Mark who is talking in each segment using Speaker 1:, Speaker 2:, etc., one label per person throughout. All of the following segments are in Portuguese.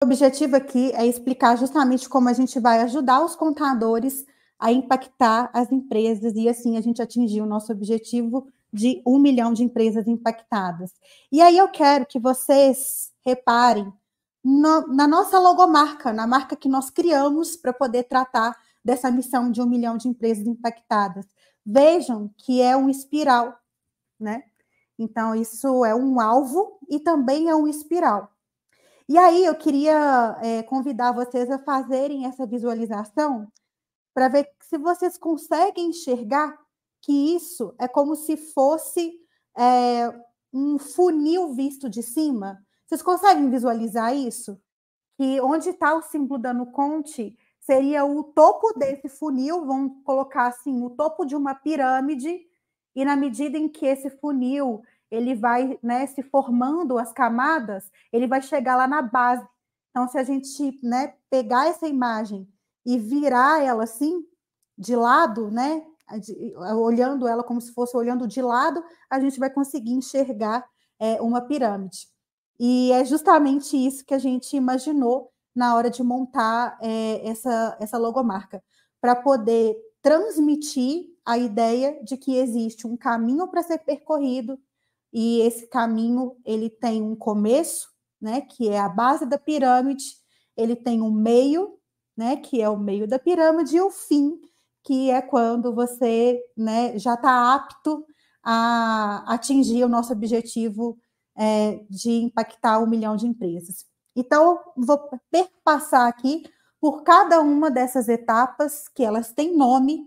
Speaker 1: O objetivo aqui é explicar justamente como a gente vai ajudar os contadores a impactar as empresas e assim a gente atingir o nosso objetivo de 1 milhão de empresas impactadas. E aí eu quero que vocês reparem na nossa logomarca, na marca que nós criamos para poder tratar dessa missão de 1 milhão de empresas impactadas. Vejam que é um espiral, né? Então, isso é um alvo e também é um espiral. E aí eu queria convidar vocês a fazerem essa visualização para ver se vocês conseguem enxergar que isso é como se fosse um funil visto de cima. Vocês conseguem visualizar isso? Que onde está o símbolo da Nuconte seria o topo desse funil, vamos colocar assim, o topo de uma pirâmide, e na medida em que esse funil ele vai, né, se formando as camadas, ele vai chegar lá na base. Então, se a gente, né, pegar essa imagem e virar ela assim, de lado, né, olhando ela como se fosse olhando de lado, a gente vai conseguir enxergar uma pirâmide. E é justamente isso que a gente imaginou na hora de montar essa logomarca, para poder transmitir a ideia de que existe um caminho para ser percorrido e esse caminho ele tem um começo, né, que é a base da pirâmide, ele tem um meio, né, que é o meio da pirâmide, e o fim, que é quando você, né, já está apto a atingir o nosso objetivo de impactar 1 milhão de empresas. Então, vou perpassar aqui por cada uma dessas etapas, que elas têm nome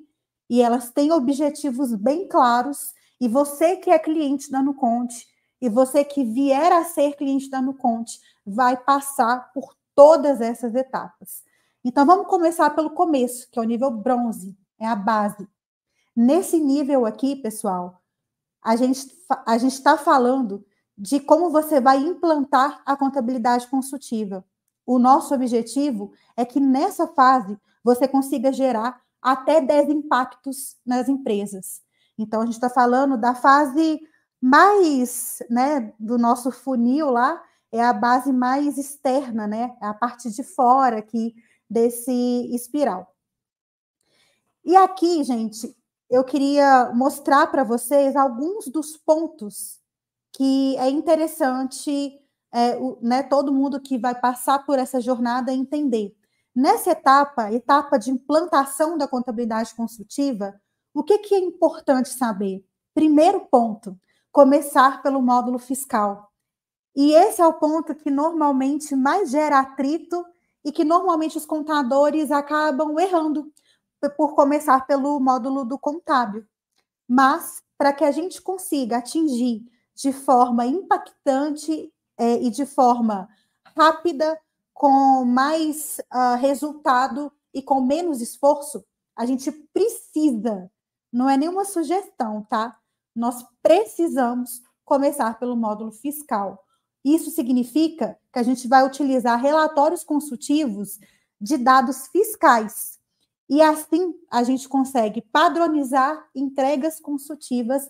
Speaker 1: e elas têm objetivos bem claros, e você que é cliente da Nuconte, e você que vier a ser cliente da Nuconte, vai passar por todas essas etapas. Então, vamos começar pelo começo, que é o nível bronze, é a base. Nesse nível aqui, pessoal, a gente está falando de como você vai implantar a contabilidade consultiva. O nosso objetivo é que nessa fase você consiga gerar até 10 impactos nas empresas. Então, a gente está falando da fase mais, né, do nosso funil lá, é a base mais externa, né, é a parte de fora aqui desse espiral. E aqui, gente, eu queria mostrar para vocês alguns dos pontos que é interessante né, todo mundo que vai passar por essa jornada entender. Nessa etapa de implantação da contabilidade consultiva, o que é importante saber? Primeiro ponto, começar pelo módulo fiscal. E esse é o ponto que normalmente mais gera atrito e que normalmente os contadores acabam errando por começar pelo módulo do contábil. Mas, para que a gente consiga atingir de forma impactante e de forma rápida, com mais resultado e com menos esforço, a gente precisa, não é nenhuma sugestão, tá? Nós precisamos começar pelo módulo fiscal. Isso significa que a gente vai utilizar relatórios consultivos de dados fiscais. E assim a gente consegue padronizar entregas consultivas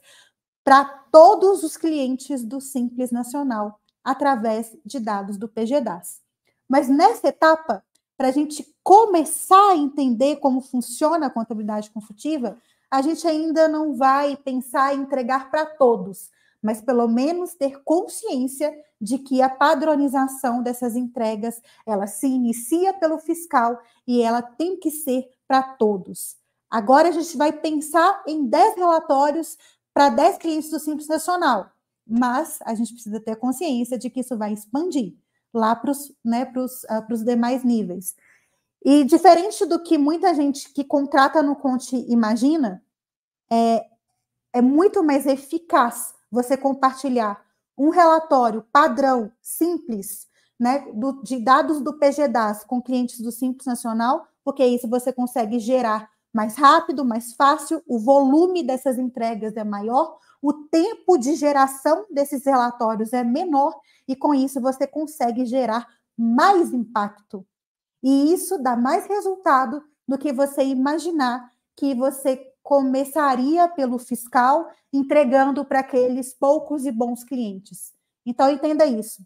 Speaker 1: para todos os clientes do Simples Nacional, através de dados do PGDAS. Mas nessa etapa, para a gente começar a entender como funciona a contabilidade consultiva, a gente ainda não vai pensar em entregar para todos, mas pelo menos ter consciência de que a padronização dessas entregas, ela se inicia pelo fiscal e ela tem que ser para todos. Agora a gente vai pensar em 10 relatórios para 10 clientes do Simples Nacional, mas a gente precisa ter consciência de que isso vai expandir lá para os demais níveis. E diferente do que muita gente que contrata no Conte imagina, é muito mais eficaz você compartilhar um relatório padrão, simples, né, de dados do PGDAS com clientes do Simples Nacional, porque isso você consegue gerar mais rápido, mais fácil, o volume dessas entregas é maior, o tempo de geração desses relatórios é menor, e com isso você consegue gerar mais impacto. E isso dá mais resultado do que você imaginar que você começaria pelo fiscal, entregando para aqueles poucos e bons clientes. Então, entenda isso.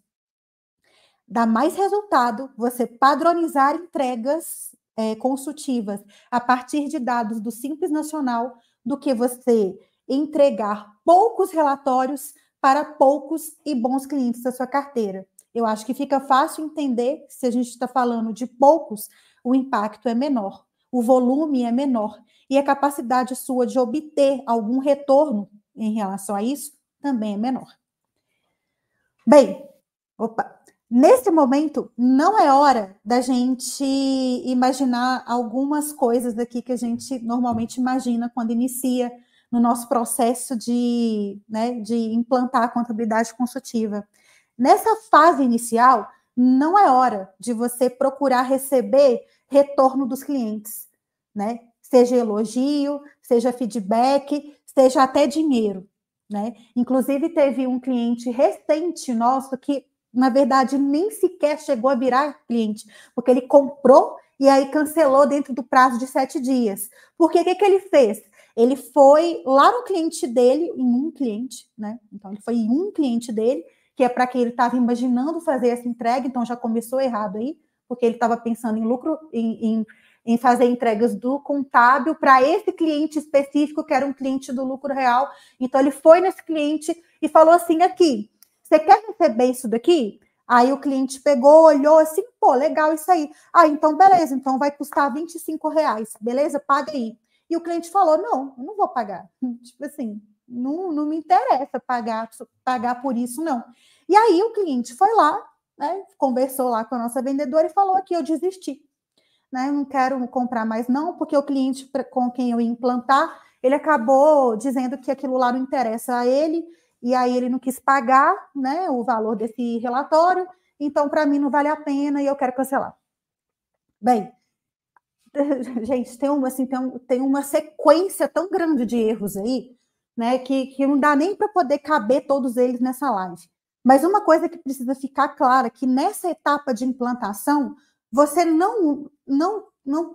Speaker 1: dá mais resultado você padronizar entregas consultivas a partir de dados do Simples Nacional do que você entregar poucos relatórios para poucos e bons clientes da sua carteira. Eu acho que fica fácil entender que se a gente está falando de poucos, o impacto é menor, o volume é menor e a capacidade sua de obter algum retorno em relação a isso também é menor. Bem, nesse momento, não é hora da gente imaginar algumas coisas aqui que a gente normalmente imagina quando inicia no nosso processo de implantar a contabilidade consultiva. Nessa fase inicial, não é hora de você procurar receber retorno dos clientes, né? Seja elogio, seja feedback, seja até dinheiro, né? Inclusive, teve um cliente recente nosso que na verdade, nem sequer chegou a virar cliente, porque ele comprou e aí cancelou dentro do prazo de 7 dias. Porque o que ele fez? Ele foi lá no cliente dele, em um cliente, né? Então, ele foi em um cliente dele, que é para quem ele estava imaginando fazer essa entrega, então já começou errado aí, porque ele estava pensando em lucro, em fazer entregas do contábil para esse cliente específico, que era um cliente do lucro real. Então, ele foi nesse cliente e falou assim, aqui, você quer receber isso daqui? Aí o cliente pegou, olhou assim, pô, legal isso aí. Ah, então beleza, então vai custar R$25, beleza? Paga aí. E o cliente falou, não, eu não vou pagar. Tipo assim, não me interessa pagar por isso, não. E aí o cliente foi lá, né, conversou lá com a nossa vendedora e falou aqui, eu desisti. Né, eu não quero comprar mais não, porque o cliente com quem eu ia implantar, ele acabou dizendo que aquilo lá não interessa a ele, e aí ele não quis pagar, né, o valor desse relatório, então para mim não vale a pena e eu quero cancelar. Bem, gente, tem uma sequência tão grande de erros aí, né, que não dá nem para poder caber todos eles nessa live. Mas uma coisa que precisa ficar clara, que nessa etapa de implantação, você não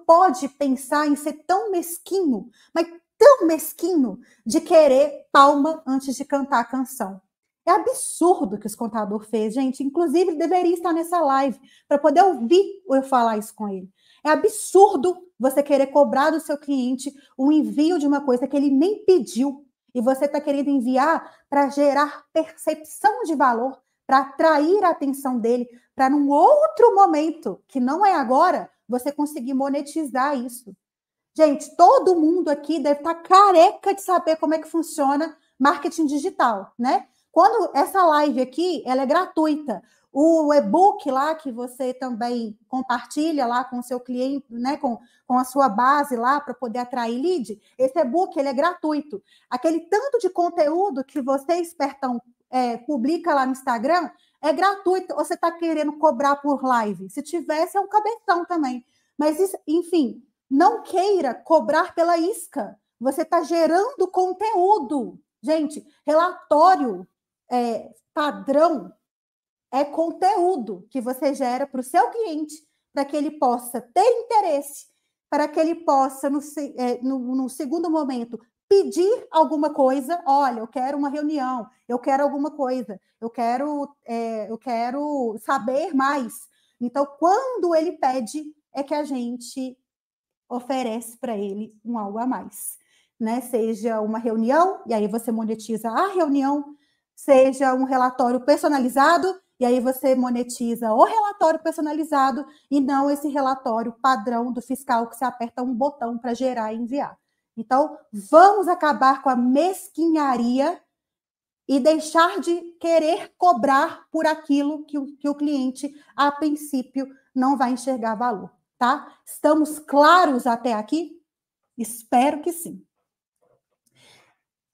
Speaker 1: pode pensar em ser tão mesquinho, mas tão mesquinho de querer palma antes de cantar a canção. É absurdo o que esse contador fez, gente. Inclusive, ele deveria estar nessa live para poder ouvir eu falar isso com ele. É absurdo você querer cobrar do seu cliente o envio de uma coisa que ele nem pediu e você está querendo enviar para gerar percepção de valor, para atrair a atenção dele, para num outro momento, que não é agora, você conseguir monetizar isso. Gente, todo mundo aqui deve estar careca de saber como é que funciona marketing digital, né? Quando essa live aqui, ela é gratuita. O e-book lá que você também compartilha lá com o seu cliente, né, com a sua base lá para poder atrair lead, esse e-book ele é gratuito. Aquele tanto de conteúdo que você, espertão, publica lá no Instagram, é gratuito. Ou você está querendo cobrar por live? Se tivesse, é um cabeção também. Mas, isso, enfim, não queira cobrar pela isca. Você está gerando conteúdo. Gente, relatório padrão é conteúdo que você gera para o seu cliente, para que ele possa ter interesse, para que ele possa, no segundo momento, pedir alguma coisa. Olha, eu quero uma reunião, eu quero alguma coisa, eu quero saber mais. Então, quando ele pede, é que a gente oferece para ele um algo a mais, né? Seja uma reunião, e aí você monetiza a reunião, seja um relatório personalizado, e aí você monetiza o relatório personalizado e não esse relatório padrão do fiscal que você aperta um botão para gerar e enviar. Então, vamos acabar com a mesquinharia e deixar de querer cobrar por aquilo que o cliente, a princípio, não vai enxergar valor, tá? Estamos claros até aqui? Espero que sim.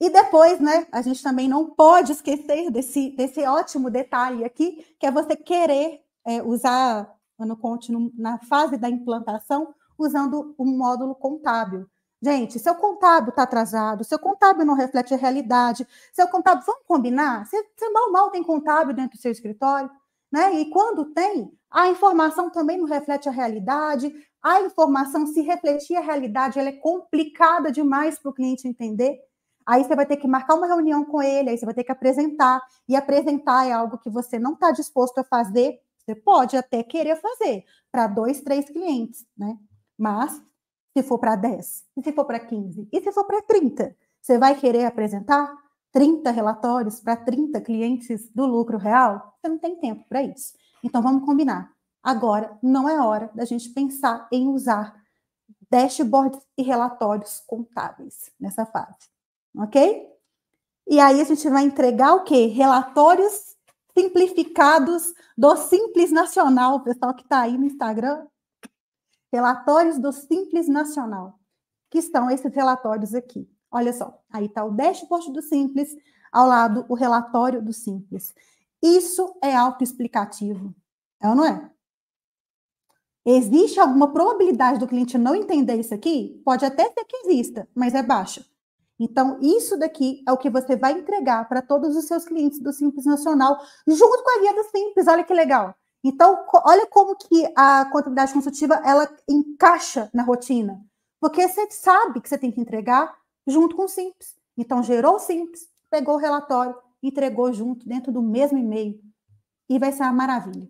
Speaker 1: E depois, né, a gente também não pode esquecer desse ótimo detalhe aqui, que é você querer usar no contínuo, na fase da implantação, usando um módulo contábil. Gente, seu contábil está atrasado, seu contábil não reflete a realidade, seu contábil, vamos combinar? Você mal tem contábil dentro do seu escritório, né? E quando tem, a informação também não reflete a realidade, a informação, se refletir a realidade, ela é complicada demais para o cliente entender. Aí você vai ter que marcar uma reunião com ele, aí você vai ter que apresentar, e apresentar é algo que você não está disposto a fazer, Você pode até querer fazer para 2, 3 clientes, né? Mas se for para 10, e se for para 15, e se for para 30, você vai querer apresentar 30 relatórios para 30 clientes do lucro real? Você não tem tempo para isso. Então, vamos combinar. Agora não é hora da gente pensar em usar dashboards e relatórios contábeis nessa fase, ok? E aí a gente vai entregar o quê? Relatórios simplificados do Simples Nacional, o pessoal que está aí no Instagram, relatórios do Simples Nacional, que estão esses relatórios aqui. Olha só, aí está o dashboard do Simples, ao lado o relatório do Simples. Isso é autoexplicativo, é ou não é? Existe alguma probabilidade do cliente não entender isso aqui? Pode até ser que exista, mas é baixa. Então, isso daqui é o que você vai entregar para todos os seus clientes do Simples Nacional, junto com a guia do Simples. Olha que legal. Então, olha como que a contabilidade consultiva, ela encaixa na rotina. Porque você sabe que você tem que entregar junto com o Simples. Então, gerou o Simples, pegou o relatório, entregou junto, dentro do mesmo e-mail. E vai ser uma maravilha.